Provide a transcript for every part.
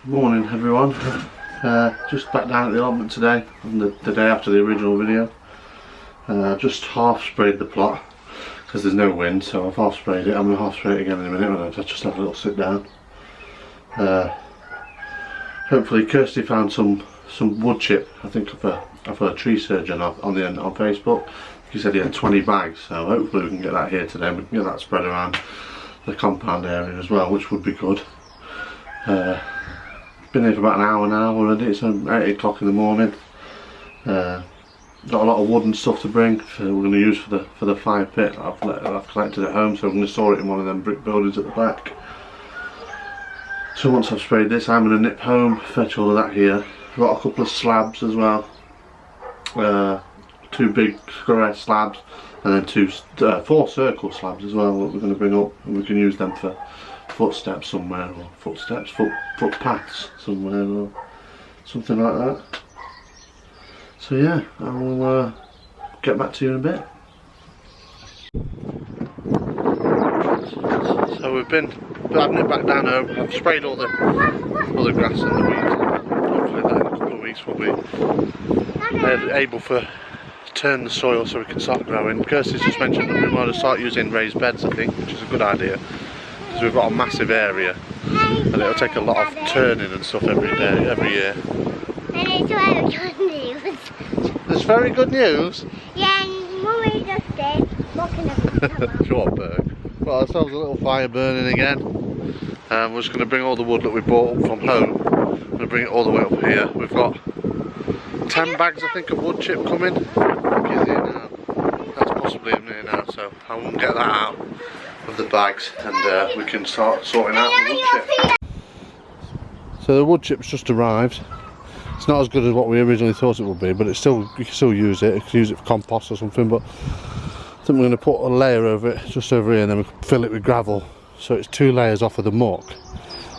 Morning everyone, just back down at the allotment today, on the day after the original video. Just half sprayed the plot because there's no wind, so I've half sprayed it. I'm going to half spray it again in a minute when I just have a little sit down. Hopefully Kirsty found some wood chip. I think of a tree surgeon on Facebook. He said he had 20 bags, so hopefully we can get that here today. We can get that spread around the compound area as well, which would be good. Been here for about an hour now already. It's 8 o'clock in the morning. Got a lot of wood and stuff to bring. We're going to use for the fire pit. I've collected at home, so I'm going to store it in one of them brick buildings at the back. So once I've sprayed this, I'm going to nip home, fetch all of that here. I've got a couple of slabs as well. 2 big square slabs, and then 4 circle slabs as well that we're going to bring up, and we can use them for footsteps somewhere, or footpaths somewhere, or something like that. So yeah, I will get back to you in a bit. So we've been having it back down home. I've sprayed all the grass and the weeds. Hopefully that in a couple of weeks we'll be able to turn the soil so we can start growing. Kirsty's just mentioned that we want to start using raised beds, I think, which is a good idea. Because we've got a massive area and it'll take a lot of turning and stuff every year. And it's very good news. There's very good news? Yeah, and Mummy just did. Looking at the Short berg. Got ourselves a little fire burning again. We're just going to bring all the wood that we bought up from home. We're going to bring it all the way up here. We've got 10 bags, I think, of wood chip coming. I think it's here now. That's possibly in here now, so I won't get that out of the bags, and we can start sorting out the wood chip. So the wood chip's just arrived. It's not as good as what we originally thought it would be, but it's still, you can still use it. You can use it for compost or something, but I think we're going to put a layer over it, just over here, and then we can fill it with gravel. So it's 2 layers off of the muck,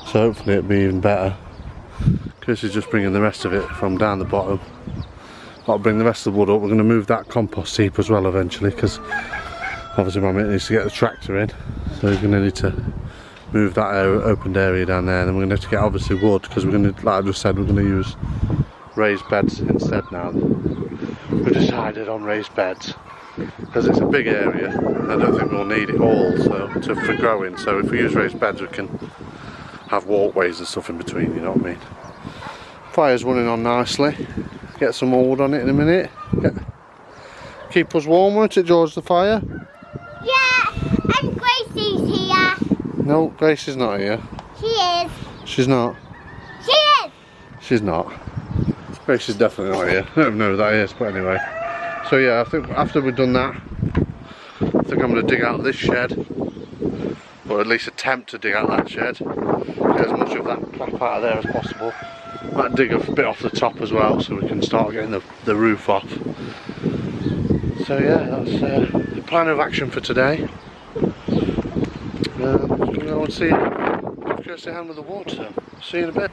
so hopefully it'll be even better. Kirsty's just bringing the rest of it from down the bottom. I'll bring the rest of the wood up. We're going to move that compost heap as well eventually, because obviously my mate needs to get the tractor in, so he's going to need to move that opened area down there. And then we're going to have to get obviously wood, because we're going to, like I just said, we're going to use raised beds instead now. We decided on raised beds because it's a big area. I don't think we'll need it all for growing. So if we use raised beds, we can have walkways and stuff in between. You know what I mean? Fire's running on nicely. Get some more wood on it in a minute. Keep us warm, won't it, George, the fire? Yeah, and Gracie's here. No, Grace is not here. She is. She's not. She is. She's not. Grace is definitely not here. I don't know who that is, but anyway. So yeah, I think after we've done that, I think I'm going to dig out this shed, or at least attempt to dig out that shed. Get as much of that crap out of there as possible. Might dig a bit off the top as well, so we can start getting the roof off. So yeah, that's the plan of action for today. I'm going to go and see give Kirsty a hand with the wood, so see you in a bit.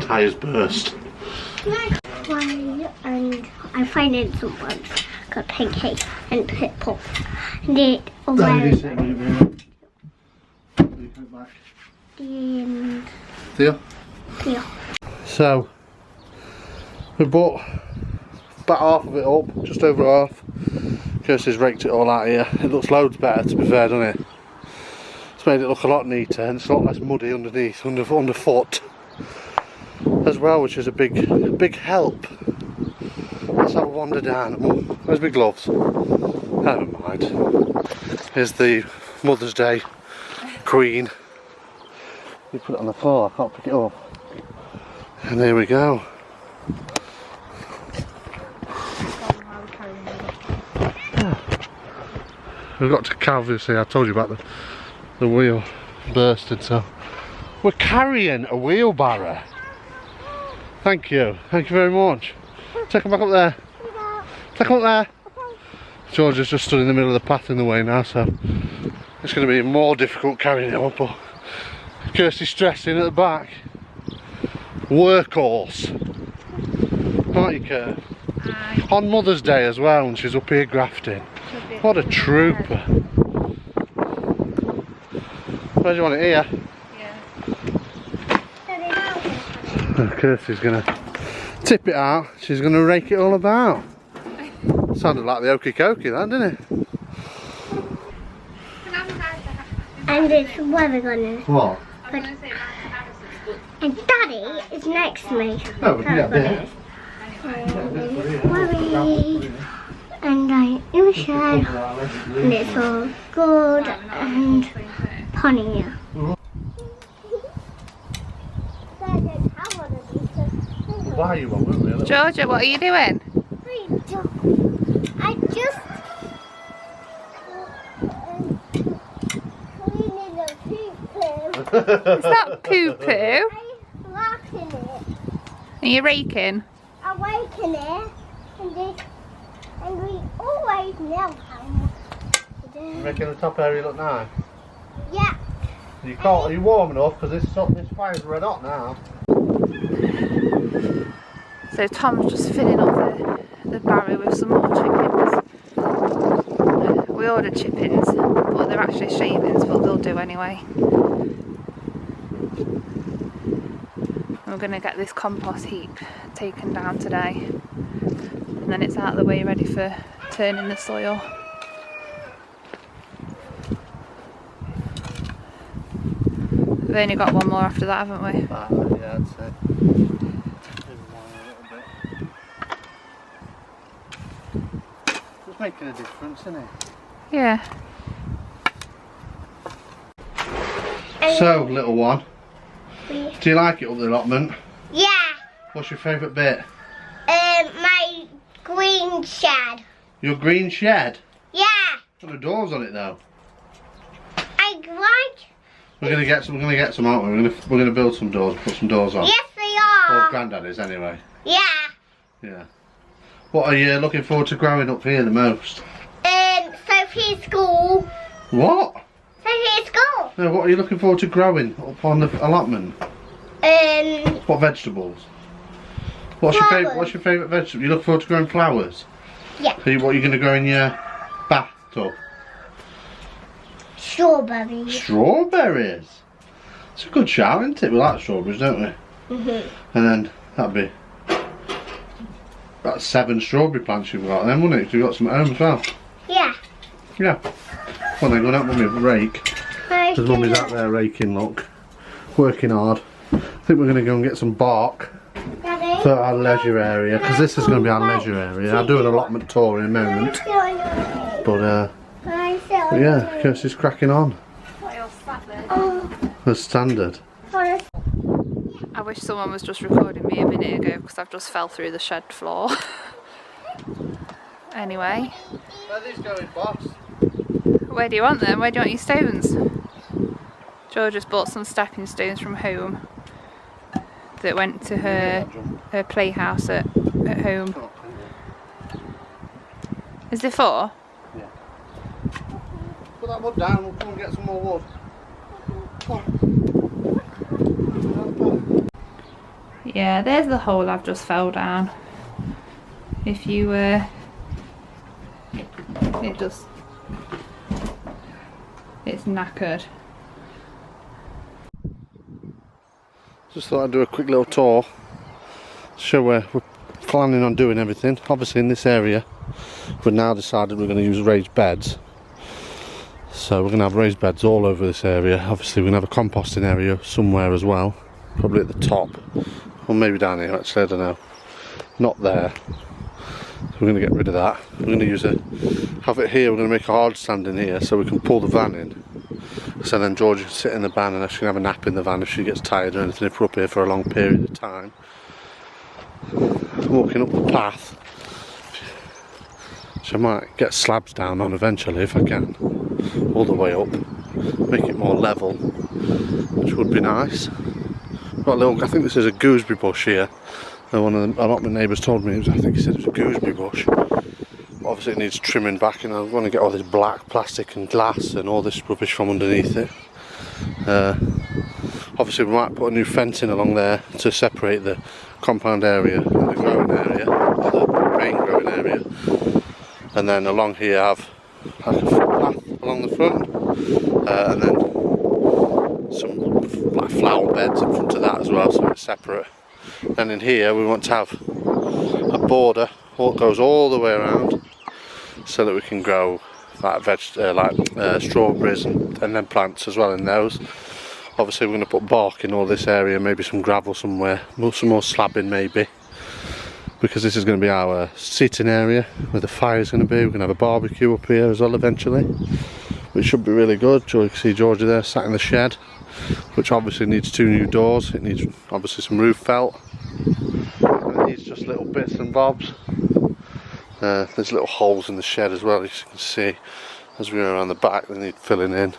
Tyres burst. And I find in some ones got pancake and pitbull. And it and Theo? yeah. So we bought about half of it up, just over half. Kirsty's raked it all out here. It looks loads better, to be fair, doesn't it? It's made it look a lot neater, and it's a lot less muddy underneath, underfoot as well, which is a big help. Let's have a wander down. Where's my gloves? Never mind. Here's the Mother's Day Queen. You put it on the floor, I can't pick it up. And there we go. we've got to obviously, I told you about the wheel bursted, so we're carrying a wheelbarrow. Thank you very much. Take them back up there. Take them up there. George has just stood in the middle of the path in the way now, so it's going to be more difficult carrying it up, but Kirsty's stressing at the back. Workhorse. Aren't you, Kurt? On Mother's Day as well, and she's up here grafting. What a trooper. Where do you want it, here? Yeah. Kirsty's going to tip it out, she's going to rake it all about. Sounded like the Okey Cokey, that, didn't it? And it's weather gonna. What? And Daddy is next to me. Oh, we can get there. Worry. And I am shy. And it's all good and funny. Why you want, weren't we? Georgia, what are you doing? I just cleaning the poo-poo. It's not poo-poo. I'm rocking it. Are you raking? I'm waking it, and we always know how much to do. Making the top area look nice. Yeah. You can't, are you warm enough? Because this fire's red hot now. So Tom's just filling up the barrow with some more chippings. We ordered chippings, but they're actually shavings, but they'll do anyway. And we're going to get this compost heap taken down today. And then it's out of the way ready for turning the soil. We've only got one more after that, haven't we? Yeah, I'd say. It's making a difference, isn't it? Yeah. So, little one, do you like it up the allotment? Yeah. What's your favourite bit? My green shed. Your green shed? Yeah. Got the doors on it though. I like. We're gonna get some, aren't we? We're gonna build some doors, put some doors on. Yes, we Or are. Grandad is anyway. Yeah. Yeah. What are you looking forward to growing up here the most? Sophie's school. What? Sophie's school. No, what are you looking forward to growing up on the allotment? Flowers. What vegetables? What's your favourite vegetable? You look forward to growing flowers? Yeah. So what are you going to grow in your bathtub? Strawberries. Strawberries? It's a good shout, isn't it? We like strawberries, don't we? And then that'd be about 7 strawberry plants you've got then, wouldn't it? 'Cause you've got some at home as well. Yeah. Yeah. Well then, go out, Mummy, rake. Because Mummy's out there raking, look. Working hard. I think we're going to go and get some bark Daddy. for our leisure area, because this is going to be our leisure area. I'll do an allotment tour in a moment. But yeah, Kirsty's cracking on. As standard. I wish someone was just recording me a minute ago because I've just fell through the shed floor. Anyway. Where are these going, boss? Where do you want them? Where do you want your stones? George just bought some stepping stones from home that went to her playhouse at home. Is there 4? Yeah. Put that wood down, we'll come and get some more wood. Yeah, there's the hole I've just fell down. If you it's knackered. Just thought I'd do a quick little tour, show where we're planning on doing everything. Obviously in this area we've now decided we're going to use raised beds, so we're going to have raised beds all over this area. Obviously we're going to have a composting area somewhere as well, probably at the top, or maybe down here actually, I don't know. Not there. So we're going to get rid of that. We're going to have it here, we're going to make a hard stand in here so we can pull the van in. So then George can sit in the van and she can have a nap in the van if she gets tired or anything, if we're up here for a long period of time. Walking up the path, which I might get slabs down on eventually if I can. all the way up, make it more level, which would be nice. Got a little, I think this is a gooseberry bush here. And one of the allotment neighbours told me, I think he said it was a gooseberry bush. Obviously it needs trimming back, and I want to get all this black plastic and glass and all this rubbish from underneath it. Obviously we might put a new fencing along there to separate the compound area and the growing area, or the main growing area. And then along here have like a footpath along the front, and then some like flower beds in front of that as well, so it's separate. And in here we want to have a border that goes all the way around, so that we can grow like strawberries and then plants as well in those. Obviously we're going to put bark in all this area, maybe some gravel somewhere, some more slabbing maybe, because this is going to be our seating area where the fire is going to be. We're going to have a barbecue up here as well eventually, which should be really good. You can see Georgia there sat in the shed, which obviously needs 2 new doors. It needs obviously some roof felt, and it needs just little bits and bobs. There's little holes in the shed as well, as you can see as we go around the back. They need filling in.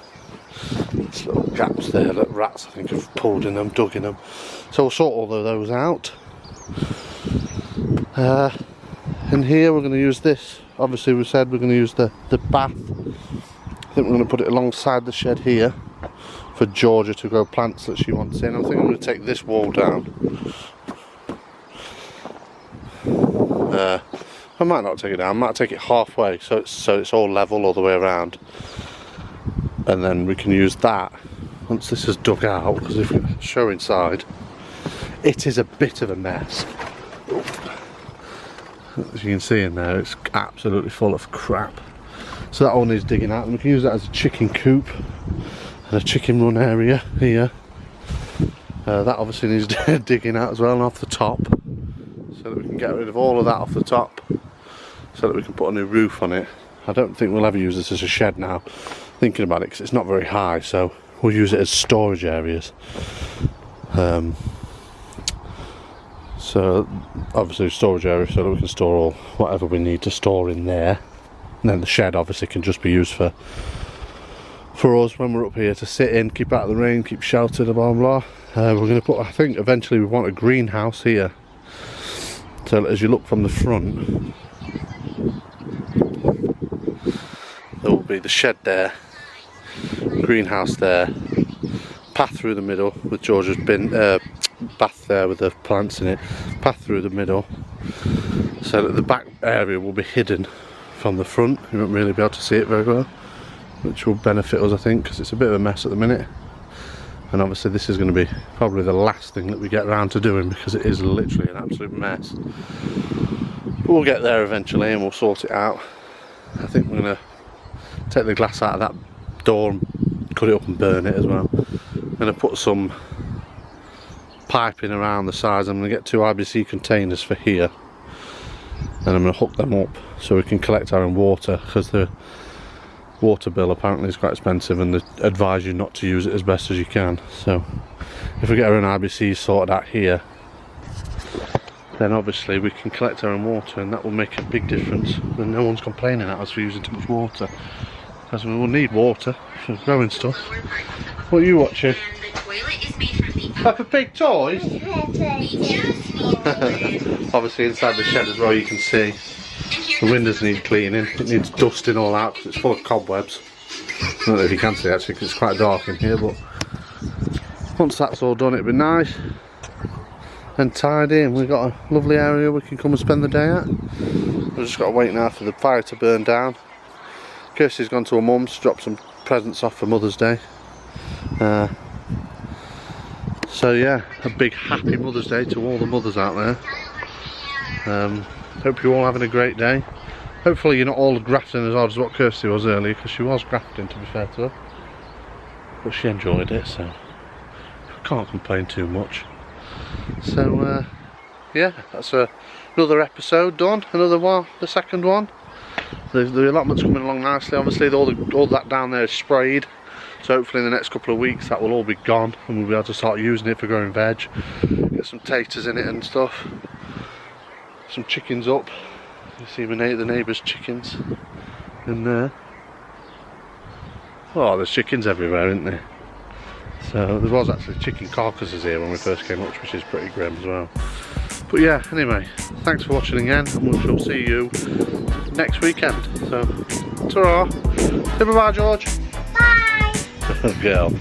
There's little gaps there that rats I think have pulled in them, dug in them, so we'll sort all of those out. In here we're going to use this, obviously we said we're going to use the bath. I think we're going to put it alongside the shed here for Georgia to grow plants that she wants in. I think I'm going to take this wall down. I might not take it down, I might take it halfway so it's all level all the way around, and then we can use that once this is dug out, because if we show inside, it is a bit of a mess. As you can see in there, it's absolutely full of crap, so that all needs digging out, and we can use that as a chicken coop and a chicken run area here. That obviously needs digging out as well, and off the top, so that we can get rid of all of that off the top, so that we can put a new roof on it. I don't think we'll ever use this as a shed now, thinking about it, because it's not very high, so we'll use it as storage areas. So obviously storage area, so that we can store all whatever we need to store in there, and then the shed obviously can just be used for us when we're up here to sit in, keep out of the rain, keep sheltered, blah blah blah. We're going to put, I think eventually we want a greenhouse here, so as you look from the front there will be the shed there, greenhouse there, path through the middle with George's bin, bath there with the plants in it, path through the middle, so that the back area will be hidden from the front. You won't really be able to see it very well, which will benefit us I think, because it's a bit of a mess at the minute. And obviously this is going to be probably the last thing that we get around to doing, because it is literally an absolute mess. But we'll get there eventually and we'll sort it out. I think we're going to take the glass out of that door and cut it up and burn it as well. I'm going to put some piping around the sides. I'm going to get 2 IBC containers for here, and I'm going to hook them up so we can collect our own water, because the water bill apparently is quite expensive and they advise you not to use it as best as you can. So if we get our own IBC sorted out here, then obviously we can collect our own water, and that will make a big difference. Then no one's complaining at us for using too much water, because we will need water for growing stuff. What are you watching? Peppa Pig toys? Obviously inside the shed as well, you can see the windows need cleaning. It needs dusting all out because it's full of cobwebs. I don't know if you can see actually, because it's quite dark in here, but once that's all done it'll be nice and tidy, and we've got a lovely area we can come and spend the day at. We've just got to wait now for the fire to burn down. Kirsty's gone to her mum's to drop some presents off for Mother's Day. So yeah, a big happy Mother's Day to all the mothers out there. Hope you're all having a great day. Hopefully you're not all grafting as hard as what Kirsty was earlier, because she was grafting, to be fair to her. But she enjoyed it, so I can't complain too much. So yeah, that's another episode done, another one, the second one. The allotment's coming along nicely. Obviously all that down there is sprayed, so hopefully in the next couple of weeks that will all be gone and we'll be able to start using it for growing veg, get some taters in it and stuff, some chickens up. You see the neighbour's chickens in there. Oh, there's chickens everywhere, isn't there? So there was actually chicken carcasses here when we first came up, which is pretty grim as well. But yeah, anyway, thanks for watching again, and we shall see you next weekend. So, ta-ra! Say bye-bye, George. Bye. Good girl.